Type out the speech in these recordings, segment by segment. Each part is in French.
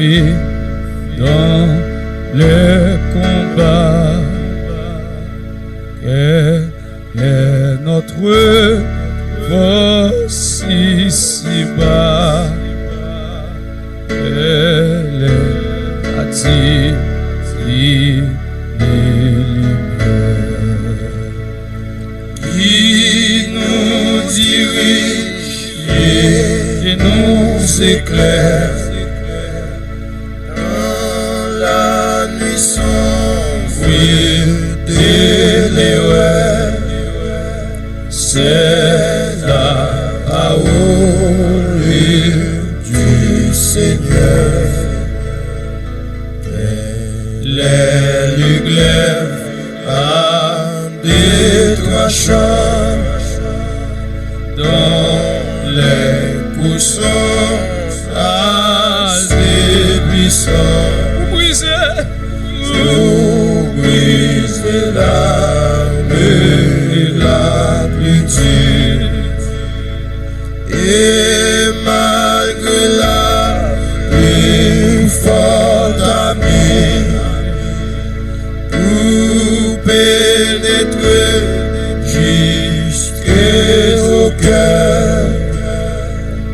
vie dans le combat. Quelle est notre force ici-bas? Elle est attire les lumières qui nous dirige et nous éclaire dans la nuit sombre de l'erreur. C'est la parole du Seigneur. Les glaives à des trois champs dans les poussons à des buissons. Vous brisez l'âme et la pluie et malgré la plus forte amie pour pénétrer jusqu'au cœur,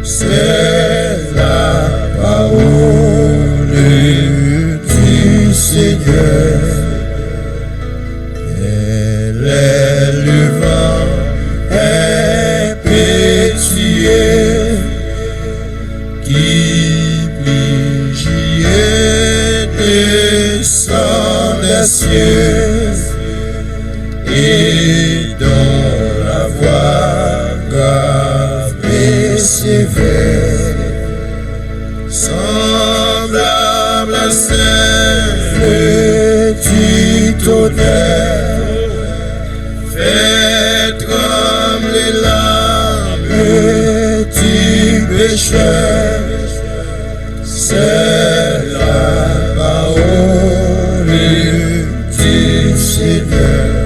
c'est la parole du Seigneur. Elle est le vent impétueux qui brille et descend des cieux et dans la voix grave et sévère, semblable à celle du tonnerre, fait trembler l'âme du pécheur. C'est la parole du Seigneur.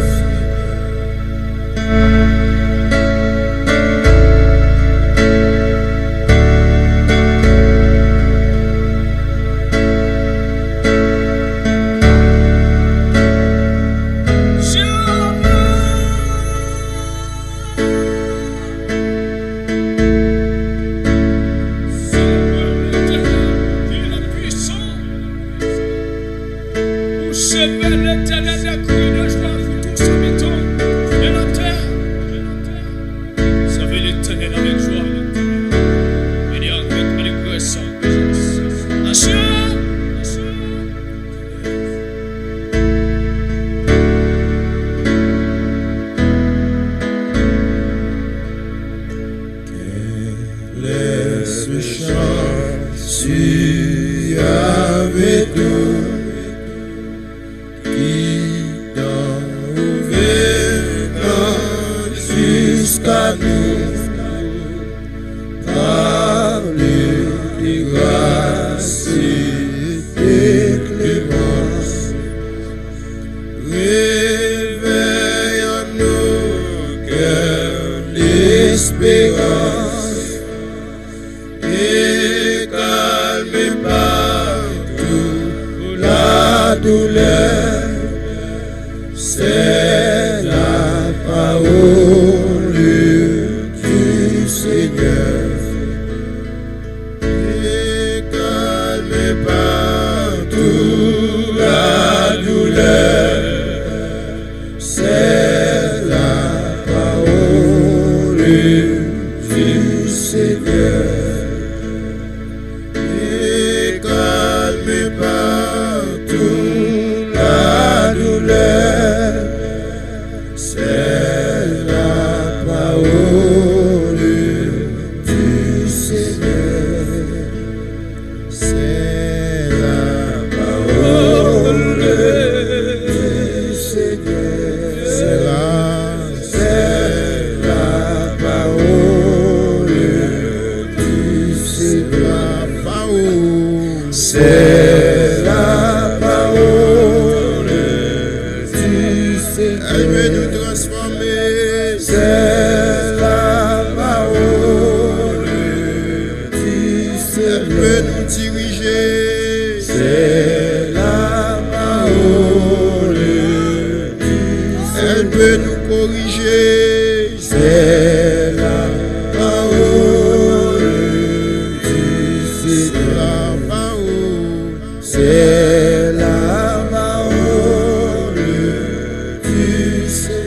Elle veut nous diriger. veut nous corriger. C'est la parole du Seigneur. C'est la parole du Seigneur.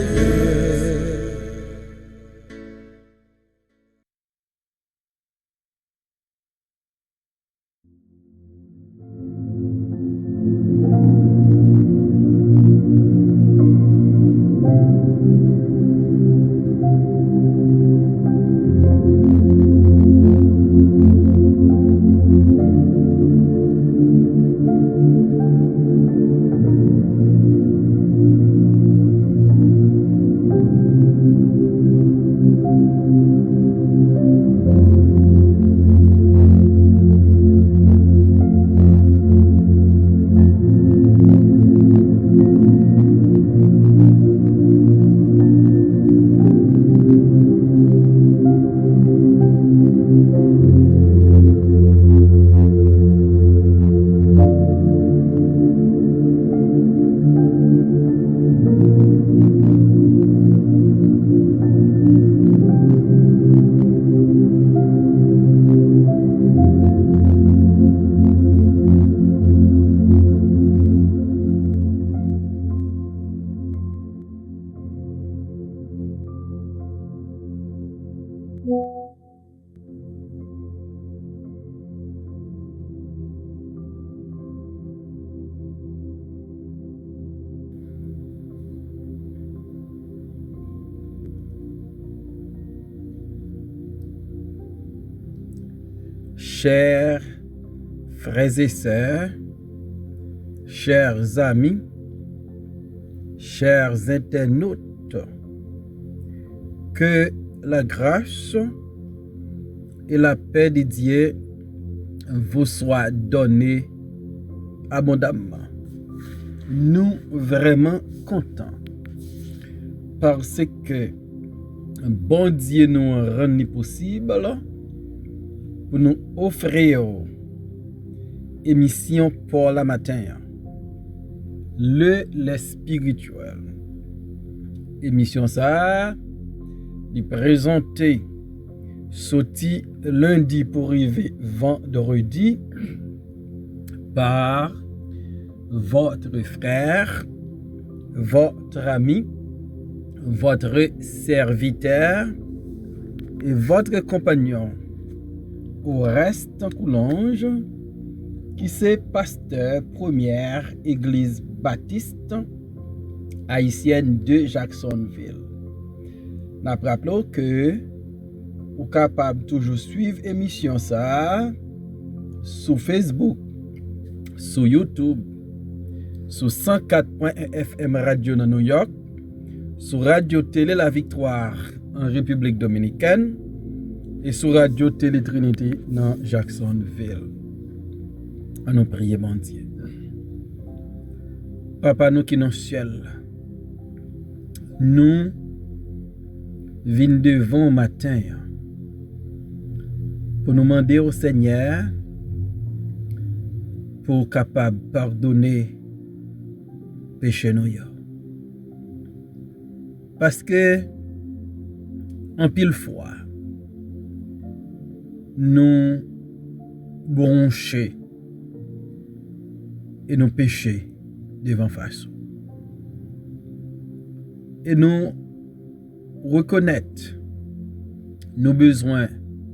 Chers frères et sœurs, chers amis, chers internautes, que la grâce et la paix de Dieu vous soient données abondamment. Nous vraiment contents parce que bon Dieu nous rend possible pour nous offrir émission pour la matin. Le spirituel. Émission ça, il présenté sorti lundi pour arriver vendredi par votre frère, votre ami, votre serviteur et votre compagnon. Au reste Coulange, qui c'est pasteur première église baptiste haïtienne de Jacksonville. Nous rappelons que vous êtes capable de toujours suivre l'émission ça sur Facebook, sur YouTube, sur 104.1 FM Radio dans New York, sur Radio Télé La Victoire en République Dominicaine et sur Radio Télé Trinité dans Jacksonville. À nous prier, bon Dieu. Papa, nous qui nous ciel, nous venons devant au matin pour nous demander au Seigneur pour capable pardonner péché nous. Parce que en pile fois nous broncher et nous pécher devant face. Et nous reconnaître nos besoins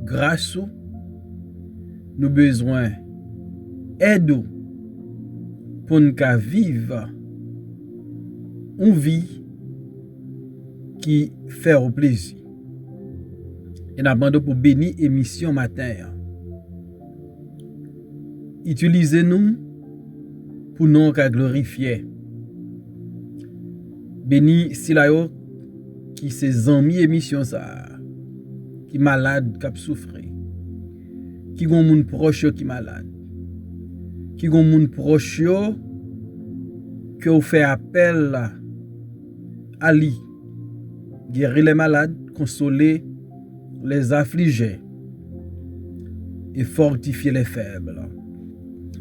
grâce, nos besoins aide pour nous vivre une vie qui fait au plaisir. Et nous demandons pour bénir l'émission matin. Utilisez-nous pour nous glorifier. Béni Silayo qui ses amis émission ça, qui malade, qui souffre, qui gon moun proche qui malade, qui gon moun proche que vous fait appel à lui, guérir les malades, consoler les affligés et fortifier les faibles.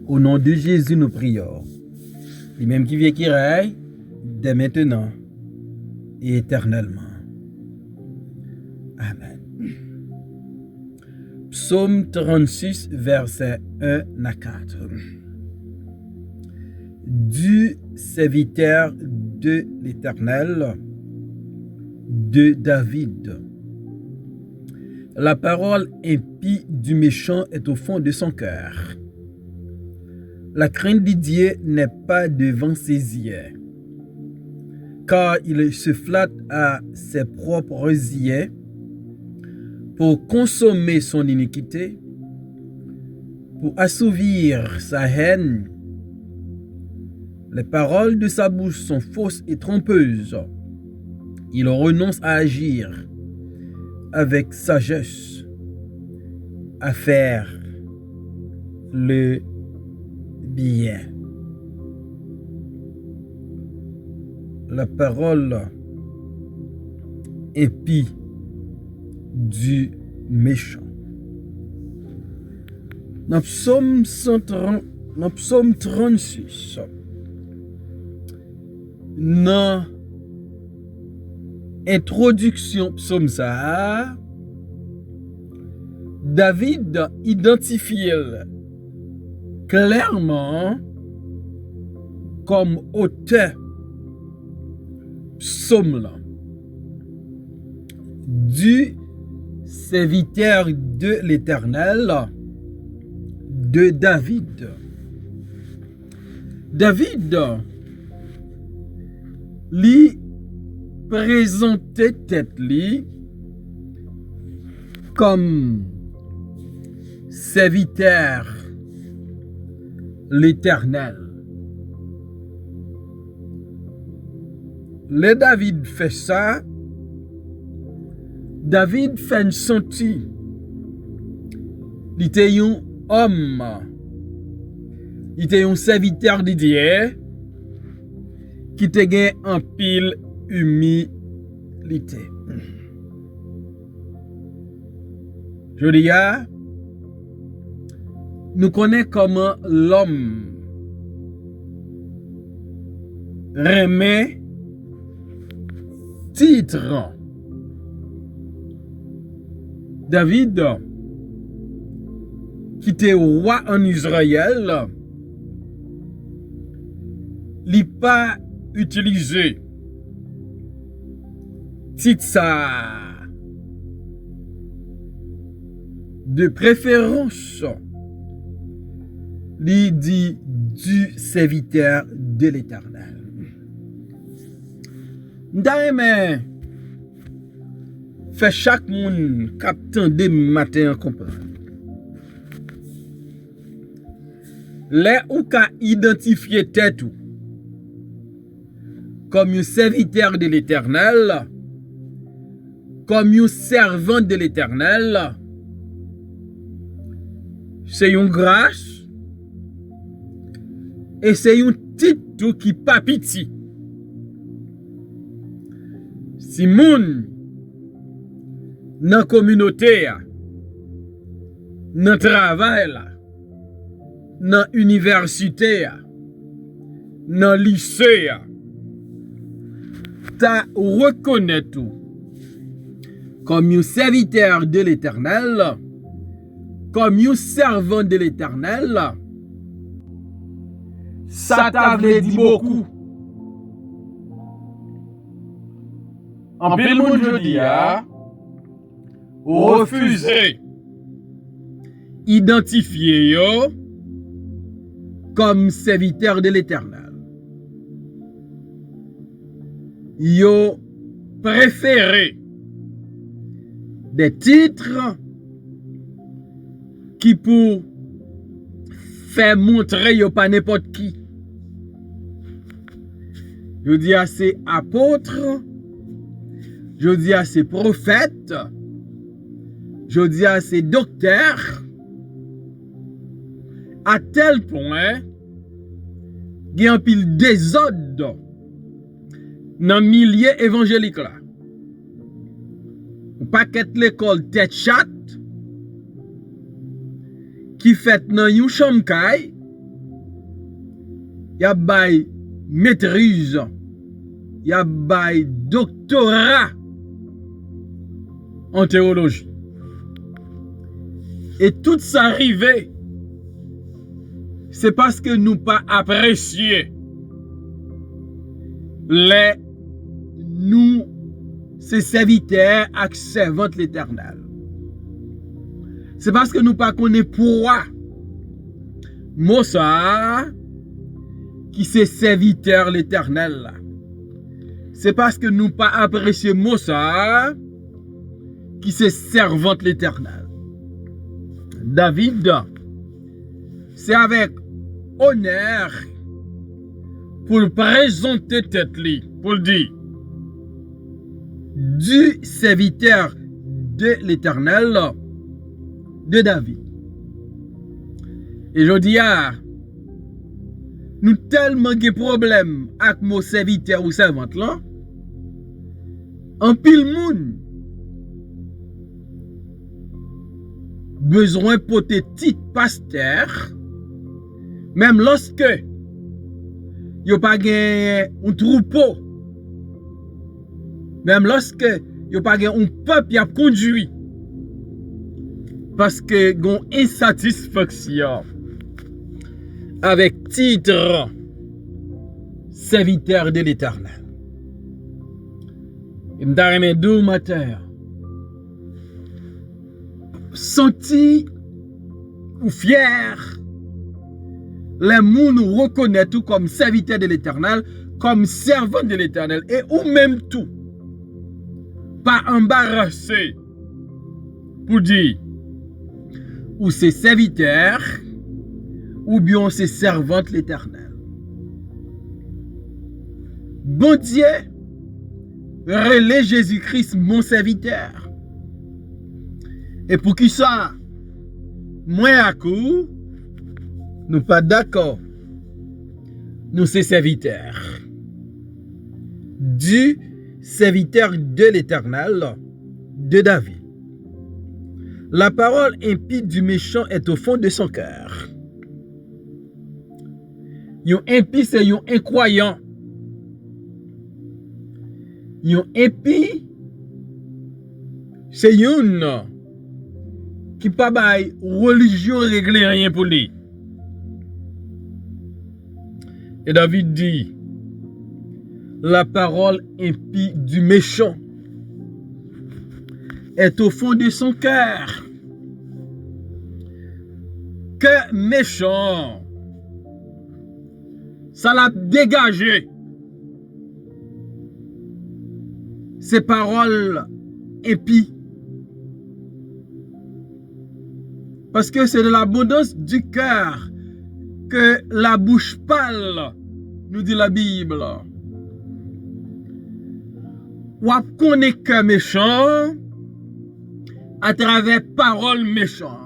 Au nom de Jésus, nous prions. Lui-même qui vient qui règne dès maintenant et éternellement. Amen. Psaume 36, versets 1 à 4. Du serviteur de l'Éternel, de David. La parole impie du méchant est au fond de son cœur. La crainte de Dieu n'est pas devant ses yeux, car il se flatte à ses propres yeux pour consommer son iniquité, pour assouvir sa haine. Les paroles de sa bouche sont fausses et trompeuses. Il renonce à agir avec sagesse, à faire le bien. La parole impie du méchant. Dans Psaume 36, dans introduction psaume ça, David identifie clairement comme auteur psaume là, du serviteur de l'Éternel, de David. David lui présentait tête lui comme serviteur l'Éternel. Le David fait ça, David fait senti il était un homme, il était un serviteur de Dieu qui te gagne en pile humilité. Je dis, nous connaissons comment l'homme remet titre. David, qui était roi en Israël, n'a pas utilisé titre ça de préférence. Il dit du serviteur de l'Éternel. D'ailleurs, fait chaque monde captant des matins comprendre. Les ou ka identifier tête comme un serviteur de l'Éternel, comme un servant de l'Éternel, c'est une grâce et c'est un titre qui pas pitié. Si moun dans la communauté, dans le travail, dans l'université, dans le lycée, tu reconnais tout comme un serviteur de l'Éternel, comme un servant de l'Éternel. Ça t'a dit beaucoup. En pile monde je dis refuser identifier yo comme serviteur de l'Éternel. Yo préféré des titres qui pour faire montrer yo pas n'importe qui. Je dis à ces apôtres, je dis à ces prophètes, je dis à ces docteurs, à tel point, il y a un pile désordre dans le milieu évangélique là. Un paquet l'école tête chat qui fait dans une chambre caille, y a bay maîtrise il a bail doctorat en théologie. Et tout ça arrivé, c'est parce que nous pas apprécié nous, ces serviteurs et servantes l'Éternel. C'est parce que nous pas connaît pourquoi Moussa qui c'est serviteur l'Éternel. C'est parce que nous pas apprécié Moussa qui c'est servante l'Éternel. David, c'est avec honneur pour le présenter tête li, pour le dire du serviteur de l'Éternel de David. Et je dis nous tellement de problèmes avec mon serviteur ou servante là, en pile moun besoin pour tes petits pasteurs, même lorsque yo pas gagné un troupeau, même lorsque yo pas gagné un peuple a conduit, parce que gon insatisfaction avec titre serviteur de l'Éternel. Et m'ta deux matin senti ou fier les gens reconnaissent tout comme serviteur de l'Éternel, comme servant de l'Éternel, et ou même tout pas embarrassé pour dire ou c'est serviteur ou bien c'est servante l'Éternel. Bon Dieu relève Jésus-Christ mon serviteur. Et pour qui ça, moi à coup, nous pas d'accord. Nous c'est serviteurs. Du serviteur de l'Éternel, de David. La parole impie du méchant est au fond de son cœur. Yon impie c'est yon incroyant. Yon impie c'est yon qui pas bail religion régler rien pour lui. Et David dit, la parole impie du méchant est au fond de son cœur. Que méchant, ça l'a dégagé. Ces paroles impies. Parce que c'est de l'abondance du cœur que la bouche parle, nous dit la Bible. Ou connaît que méchant à travers paroles méchantes.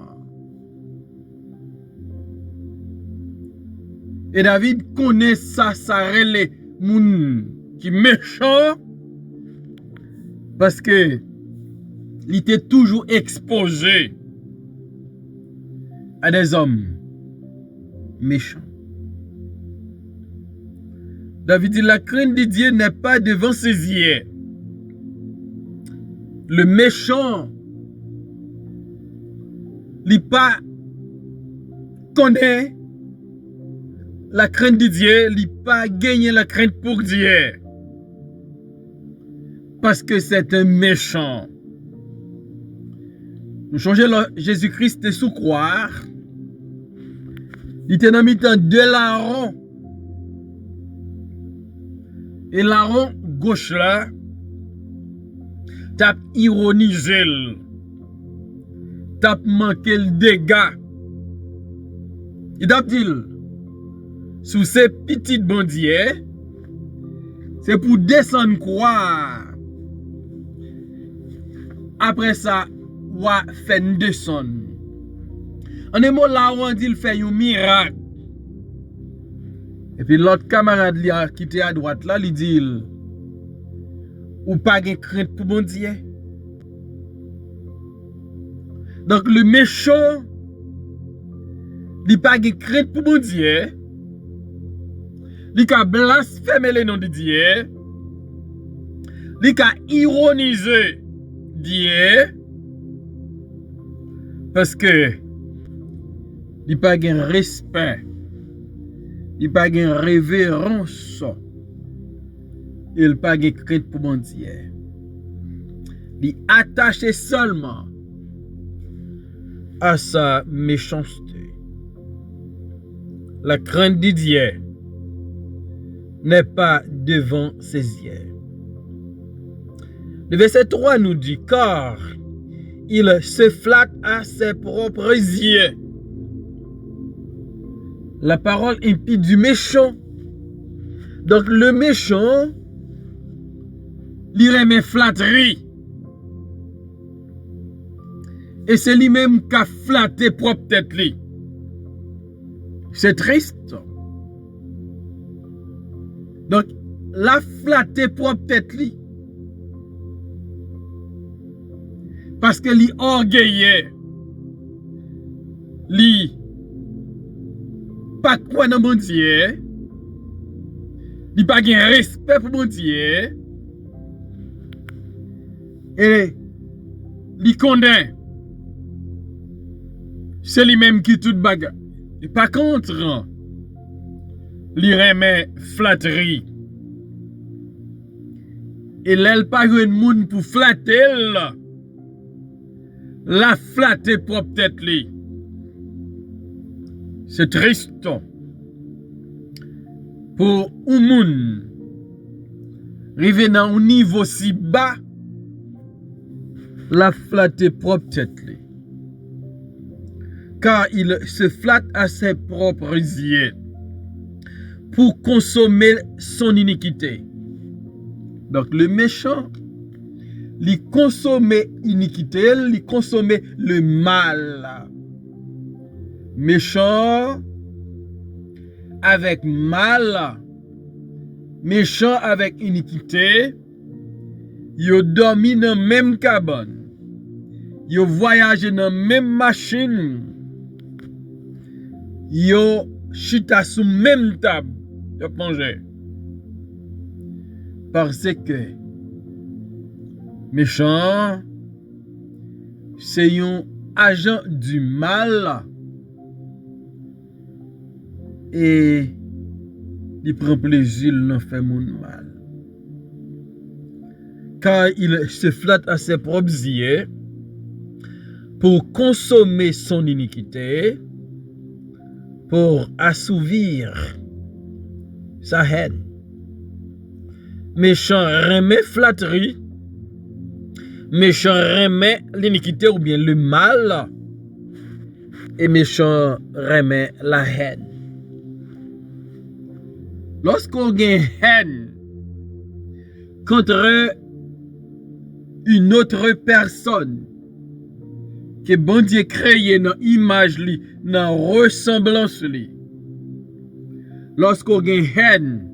Et David connaît ça relève moun qui méchant parce que il était toujours exposé à des hommes méchants. David dit, la crainte de Dieu n'est pas devant ses yeux. Le méchant, il pas connaît la crainte de Dieu, il pas gagné la crainte pour Dieu. Parce que c'est un méchant. Nous changeons Jésus-Christ sous croix. Il était dans le temps de Laron. Et Laron gauche là, t'a ironisé, t'a manqué le dégât. Il t'a dit, sous ces petites bandiers, c'est pour descendre croix. Après ça, ou a fait une descente. En un mot, là, on dit qu'il fait un miracle. Et puis l'autre camarade qui était à droite là, il dit, ou pas de crainte pour bon Dieu. Donc le méchant, il pas de crainte pour bon Dieu. Il a blasphémé le nom de Dieu. li ka ironiser Dieu parce que li pa gen respect, li pa gen révérence, il pa gen crainte pour bon Dieu. Li attaché seulement à sa méchanceté. La crainte de Dieu n'est pas devant ses yeux. Le verset 3 nous dit, car il se flatte à ses propres yeux. La parole impie du méchant. Donc le méchant, il remet flatterie. Et c'est lui-même qui a flatté propre tête. C'est triste. Donc, la flatté propre tête. Parce que li orgueilleux. Li pas quoi dans bon Dieu. Li pas gen respect pour bon Dieu. Et li condamne. C'est lui-même qui tout bagarre. Et par contre, li remet flatterie. Et l'elle pas un monde pour flatter, la flatter propre tête li. C'est triste pour un monde rive dans un niveau si bas, la flatter propre tête li. Car il se flatte à ses propres yeux pour consommer son iniquité. Donc le méchant, il consomme l'iniquité, il consomme le mal. Méchant avec mal, méchant avec iniquité, il dormi dans la même cabane, il voyage dans la même machine. Yo chita sous même table de manger. Parce que méchant, c'est un agent du mal et il prend plaisir dans faire mon mal. Car il se flatte à ses propres yeux pour consommer son iniquité, pour assouvir sa haine. Méchant remet flatterie, méchant remet l'iniquité ou bien le mal, et méchant remet la haine. Lorsqu'on a haine contre une autre personne, que bon Dieu créé dans l'image, dans ressemblance. Lorsqu'on a haine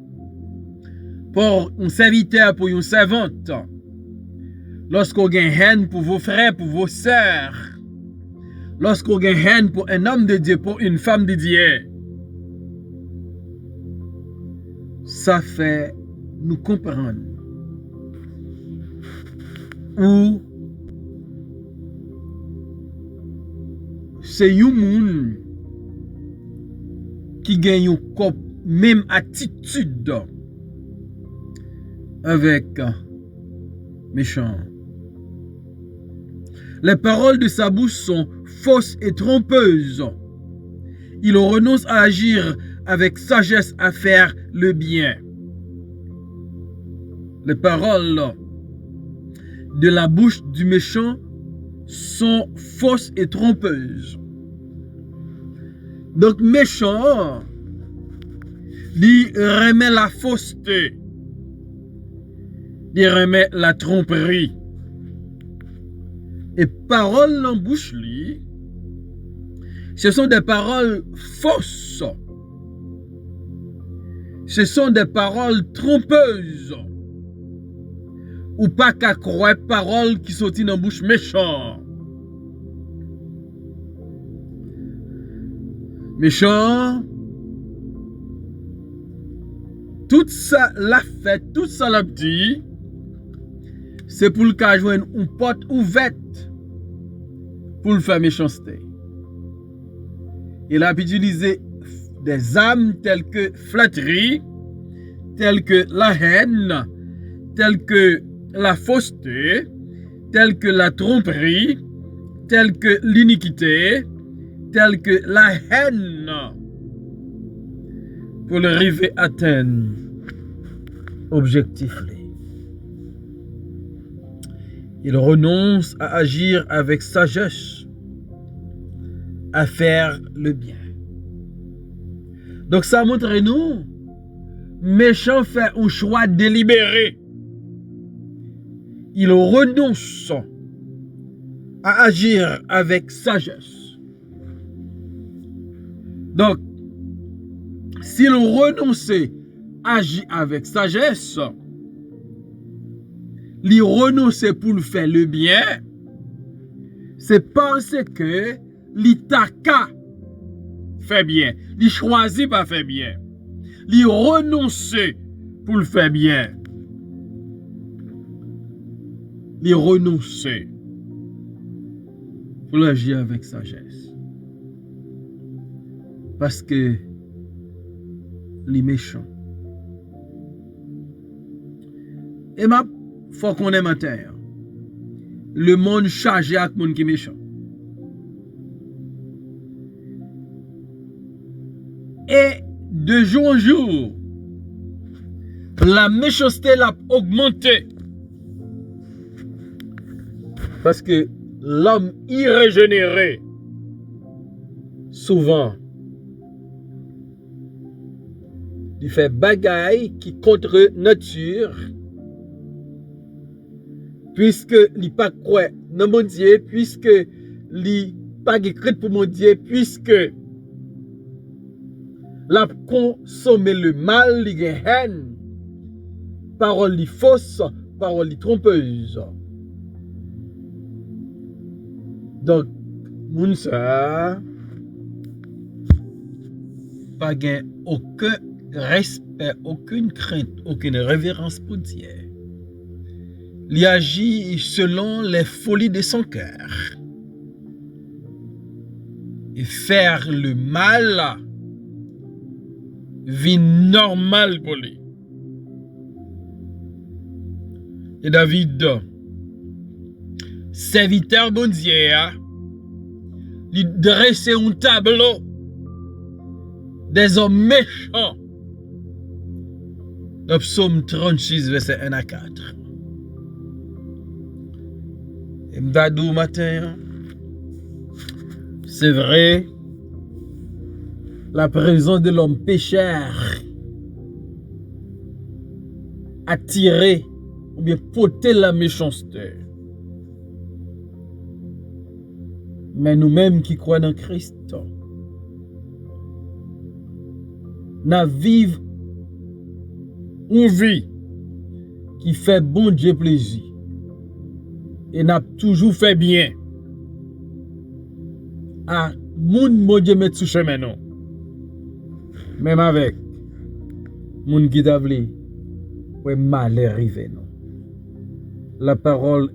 pour un serviteur, pour une servante, lorsqu'on a haine pour vos frères, pour vos sœurs, lorsqu'on a haine pour un homme de Dieu, pour une femme de Dieu, ça fait nous comprendre où c'est un monde qui gagne une même attitude avec méchant. Les paroles de sa bouche sont fausses et trompeuses. Il renonce à agir avec sagesse à faire le bien. Les paroles de la bouche du méchant sont fausses et trompeuses. Donc méchant, il remet la fausseté, il remet la tromperie. Et paroles en bouche lui, ce sont des paroles fausses. Ce sont des paroles trompeuses. Ou pas qu'à croire paroles qui sortent dans la bouche méchant. Méchant, tout ça l'a fait, tout ça l'a dit, c'est pour le cas joindre une porte ouverte pour le faire méchanceté. Il a utilisé des âmes telles que flatterie, telles que la haine, telles que la fausseté, telles que la tromperie, telles que l'iniquité, telles que la haine, pour le arriver à atteindre objectif. Il renonce à agir avec sagesse, à faire le bien. Donc ça montre nous, méchant fait un choix délibéré. Il renonce à agir avec sagesse. Donc, s'il renonçait à agir avec sagesse, il renonçait pour le faire le bien, c'est parce que l'itaka fait bien. Il choisit pas faire bien. Il renonçait pour le faire bien. Il renonçait pour agir avec sagesse. Parce que les méchants. Et ma faut qu'on aime en terre. Le monde chargé avec monde qui est méchant. Et de jour en jour, la méchanceté l'a augmenté. Parce que l'homme irrégénéré, souvent, il fait bagaille qui contre nature, puisque il pas croit dans mon Dieu, puisque il pas écrit pour mon Dieu, puisque l'a consommé le mal, il a haine, parole fausse, parole trompeuse. Donc, moun sa pas gain aucun respect, aucune crainte, aucune révérence pour Dieu. Il agit selon les folies de son cœur. Et faire le mal vie normale pour lui. Et David, serviteur bon Dieu, il dressait un tableau des hommes méchants. Dans Psaume 36, verset 1 à 4. Et m'dadou matin, c'est vrai, la présence de l'homme pécheur a tiré ou bien porté la méchanceté. Mais nous-mêmes qui croyons en Christ, nous vivons une vie qui fait bon Dieu plaisir. Et n'a toujours fait bien. À moun bon Dieu met sous chemin non. Même avec moun qui t'avli, ouais mal arrivé non. La parole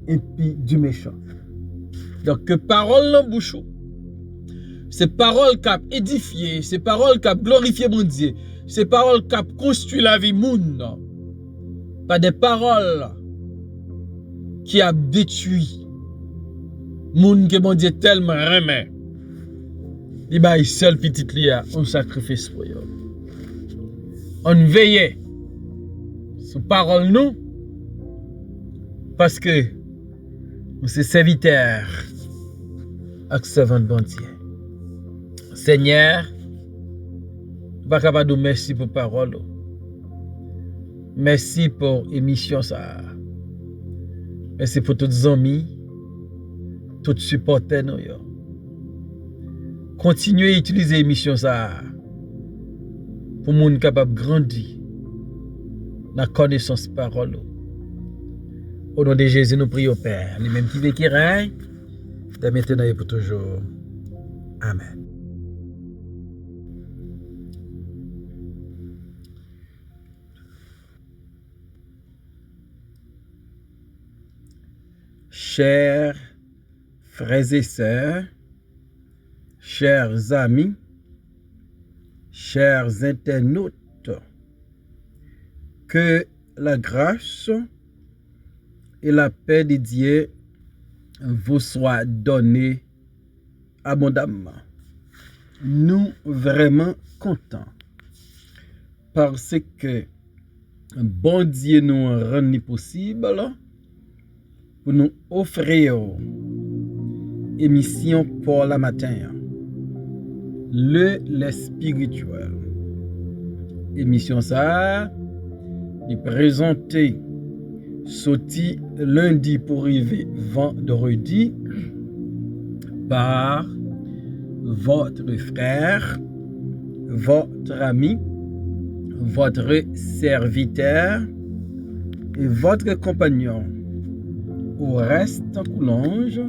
impie du méchant. Donc que parole dans bouche. C'est parole qui a édifié, c'est parole qui a glorifié mon Dieu, c'est parole qui a construit la vie moun. Pas des paroles qui a détruit moun que mon Dieu tellement remet. Il baille seul petit lia un sacrifice pour eux. On veille sur parole nous parce que nous sommes serviteurs avec servant de bon Dieu. Seigneur, pas capable de merci pour parole. Merci pour émission ça. Merci pour tous les amis, tous les supporters. Continuez à utiliser l'émission ça pour les gens capables de grandir dans la connaissance de parole. Au nom de Jésus, nous prions Père, les mêmes qui vivent qui règnent, de maintenant et pour toujours. Amen. chers frères et sœurs, chers amis, chers internautes, que la grâce et la paix de Dieu vous soient données abondamment. Nous vraiment contents parce que bon Dieu nous rend possible pour nous offrir émission pour la matin. Le spirituel. Émission ça est présentée sorti lundi pour arriver vendredi par votre frère, votre ami, votre serviteur et votre compagnon. Au reste, Coulange,